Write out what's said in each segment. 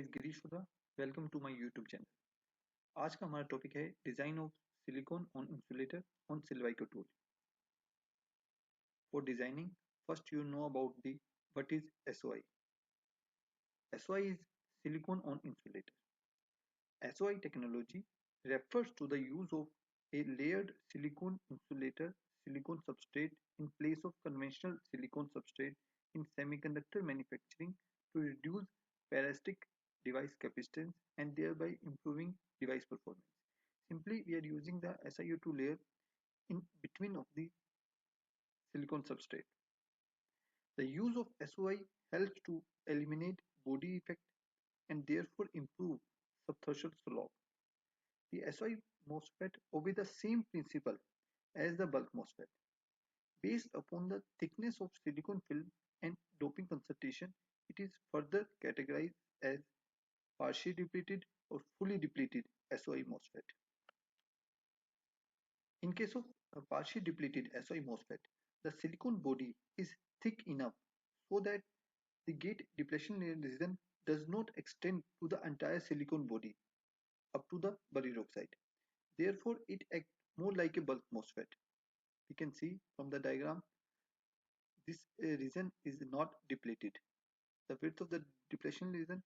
Is Girish Sudha. Welcome to my YouTube channel. आज का हमारा टॉपिक है design of silicon on insulator on Silvaco tool. For designing, first you know about the what is SOI. SOI is silicon on insulator. SOI technology refers to the use of a layered silicon insulator silicon substrate in place of conventional silicon substrate in semiconductor manufacturing to reduce parasitic device capacitance and thereby improving device performance. Simply, we are using the SiO2 layer in between of the silicon substrate. The use of SOI helps to eliminate body effect and therefore improve subthreshold slope. The SOI MOSFET obeys the same principle as the bulk MOSFET. Based upon the thickness of silicon film and doping concentration, it is further categorized as partially depleted or fully depleted SOI MOSFET. In case of a partially depleted SOI MOSFET, the silicon body is thick enough so that the gate depletion region does not extend to the entire silicon body up to the buried oxide. Therefore, it acts more like a bulk MOSFET. We can see from the diagram, this region is not depleted. The width of the depletion region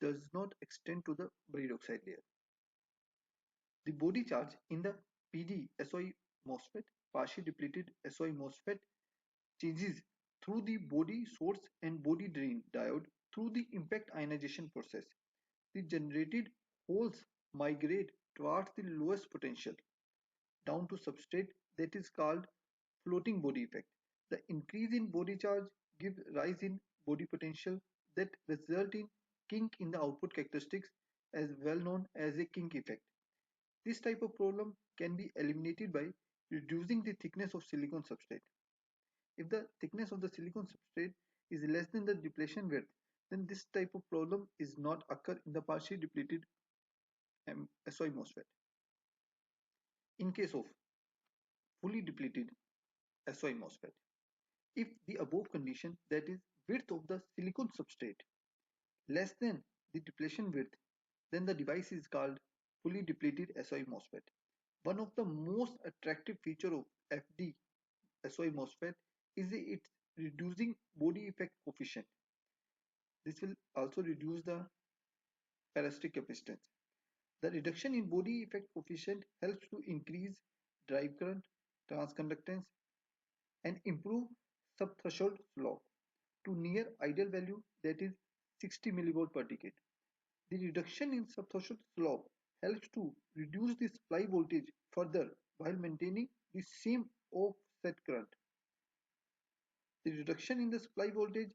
does not extend to the buried oxide layer. The body charge in the PD SOI MOSFET, partially depleted SOI MOSFET, changes through the body source and body drain diode through the impact ionization process. The generated holes migrate towards the lowest potential down to substrate that is called floating body effect. The increase in body charge gives rise in body potential that result in kink in the output characteristics as well known as a kink effect. This type of problem can be eliminated by reducing the thickness of silicon substrate. If the thickness of the silicon substrate is less than the depletion width, then this type of problem is not occur in the partially depleted SOI MOSFET. In case of fully depleted SOI MOSFET, if the above condition, that is width of the silicon substrate, less than the depletion width, then the device is called fully depleted SOI MOSFET. One of the most attractive feature of FD SOI MOSFET is its reducing body effect coefficient. This will also reduce the parasitic capacitance. The reduction in body effect coefficient helps to increase drive current, transconductance, and improve subthreshold slope to near ideal value, that is 60 millivolt per decade. The reduction in subthreshold slope helps to reduce the supply voltage further while maintaining the same offset current. The reduction in the supply voltage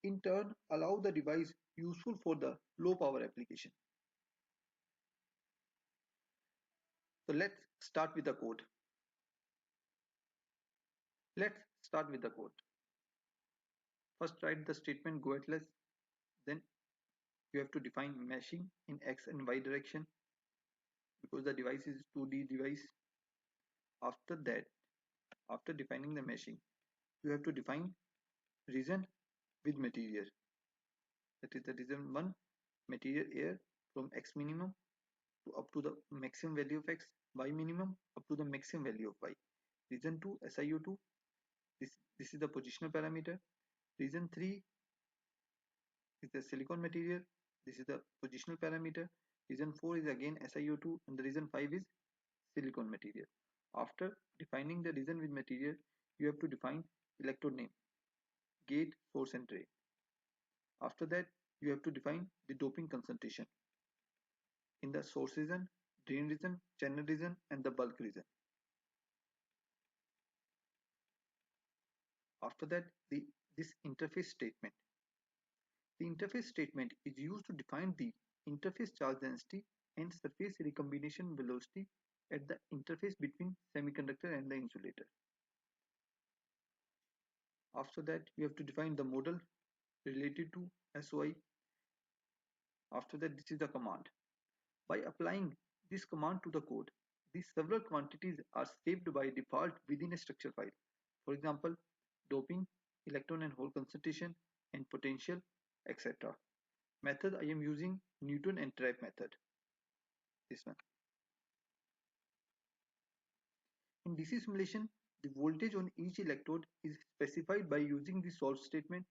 in turn allow the device useful for the low power application. So let's start with the code. First write the statement go Atlas, then you have to define meshing in X and Y direction because the device is 2D device. After that, after defining the meshing, you have to define region with material. That is the region 1 material air from X minimum to up to the maximum value of X, Y minimum up to the maximum value of Y. Region 2 SiO2, this is the positional parameter. Region 3 is the silicon material, this is the positional parameter. Region 4 is again SiO2 and the region 5 is silicon material. After defining the region with material, you have to define electrode name, gate, source and drain. After that, you have to define the doping concentration in the source region, drain region, channel region and the bulk region. After that, this interface statement. The interface statement is used to define the interface charge density and surface recombination velocity at the interface between semiconductor and the insulator. After that, you have to define the model related to SOI. After that, this is the command. By applying this command to the code, these several quantities are saved by default within a structure file. For example, doping, electron and hole concentration, and potential, etc. Method I am using Newton and trap method. This one. In DC simulation, the voltage on each electrode is specified by using the solve statement: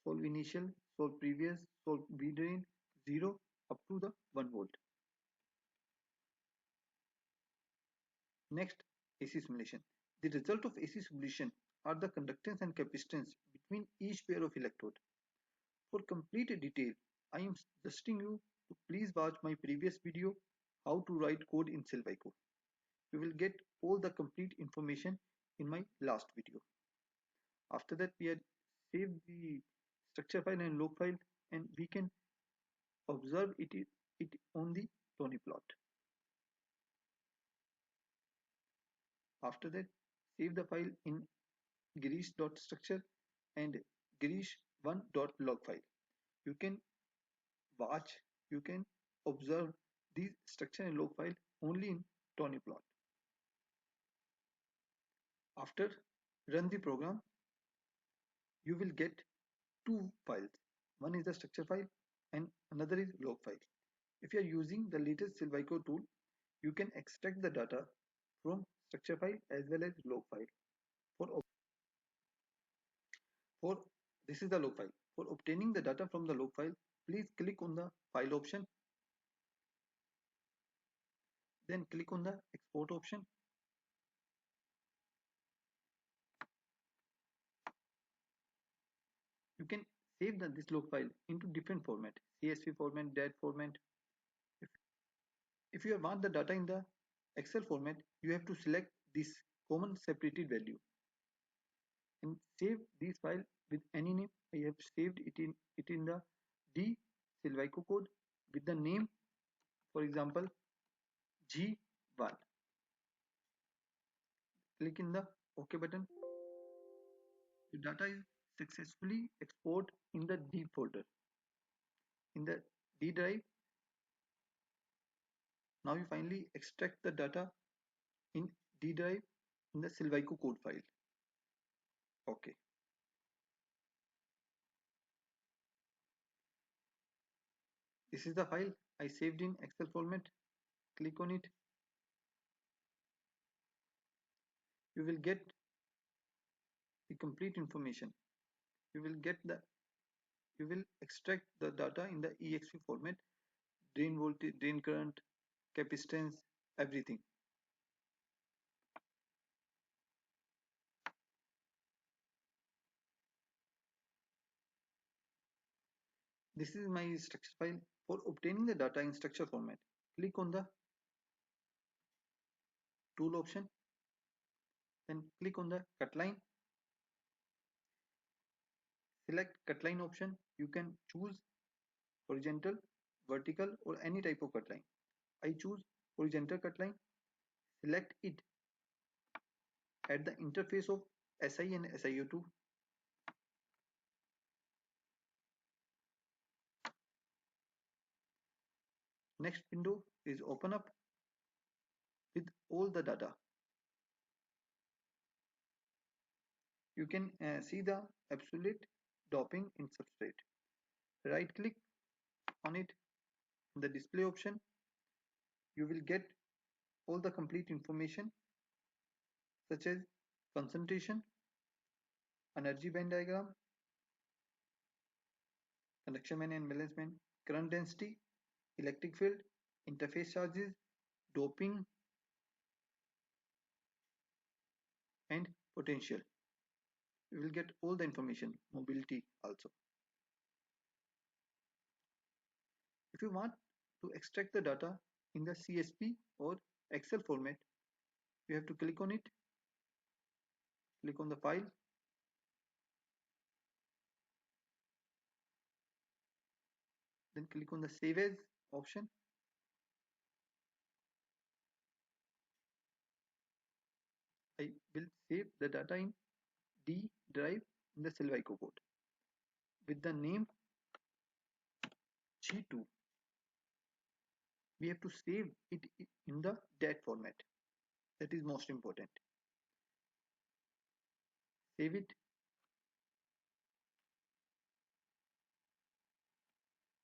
solve initial, solve previous, solve V drain 0 up to the 1 volt. Next, AC simulation. The result of AC simulation are the conductance and capacitance between each pair of electrode. For complete detail, I am suggesting you to please watch my previous video, how to write code in Silvaco. You will get all the complete information in my last video. After that, we had saved the structure file and log file, and we can observe it on the Tony plot. After that, save the file in girish.structure and girish1.log file. You can watch, you can observe these structure and log file only in Tony plot. After run the program, you will get two files. One is the structure file and another is log file. If you are using the latest Silvaco tool, you can extract the data from structure file as well as log file. For this is the log file. For obtaining the data from the log file, please click on the file option, then click on the export option. You can save this log file into different format: CSV format, DAT format. If you want the data in the Excel format, you have to select this common separated value and save this file with any name. I have saved it in the D Silvaco code with the name, for example, G1. Click in the OK button. The data is successfully exported in the D folder. In the D drive, now you finally extract the data in D drive in the Silvaco code file. Okay. This is the file I saved in Excel format. Click on it. You will get the complete information. You will extract the data in the exe format: drain voltage, drain current, capacitance, everything. This is my structure file. For obtaining the data in structure format, click on the tool option, then click on the cut line. Select cut line option. You can choose horizontal, vertical, or any type of cut line. I choose horizontal cut line. Select it at the interface of SI and SiO2. Next window is open up with all the data. You can see the absolute doping in substrate. Right click on it in the display option. You will get all the complete information such as concentration, energy band diagram, conduction band and valence band, current density, electric field, interface charges, doping, and potential. You will get all the information, mobility also. If you want to extract the data in the CSV or Excel format, you have to click on it, click on the file, then click on the save as option. I will save the data in D drive in the Silvaco code with the name G2. We have to save it in the DAT format. That is most important. Save it.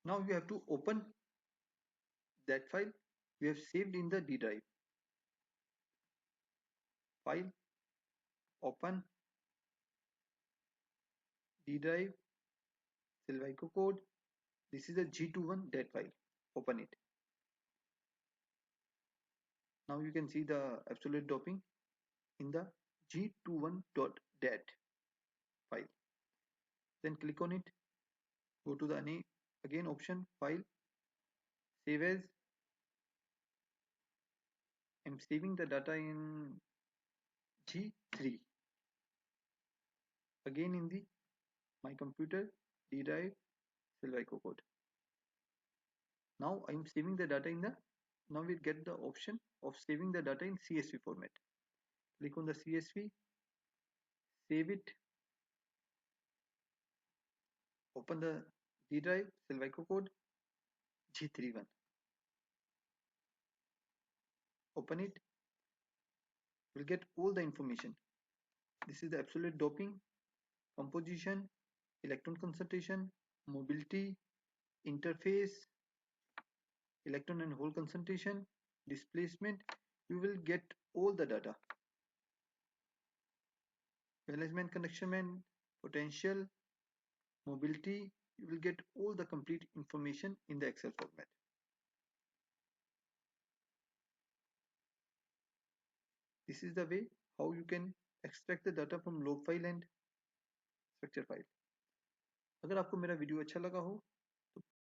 Now you have to open that file we have saved in the D drive. File, open, D drive, Silvaco code. This is a G21 dat file. Open it. Now you can see the absolute doping in the G21.dat file. Then click on it. Go to the again option, file, save as. I'm saving the data in G3. Again in the my computer, D drive, Silvaco code. Now I'm saving the data in the, now we get the option of saving the data in CSV format. Click on the CSV, save it, open the D drive, Silvaco code, G31. Open it, we'll get all the information. This is the absolute doping, composition, electron concentration, mobility, interface, electron and hole concentration, displacement. You will get all the data. Management, conduction, potential, mobility. You will get all the complete information in the Excel format. This is the way how you can extract the data from log file and structure file. अगर आपको मेरा video अच्छा लगा हो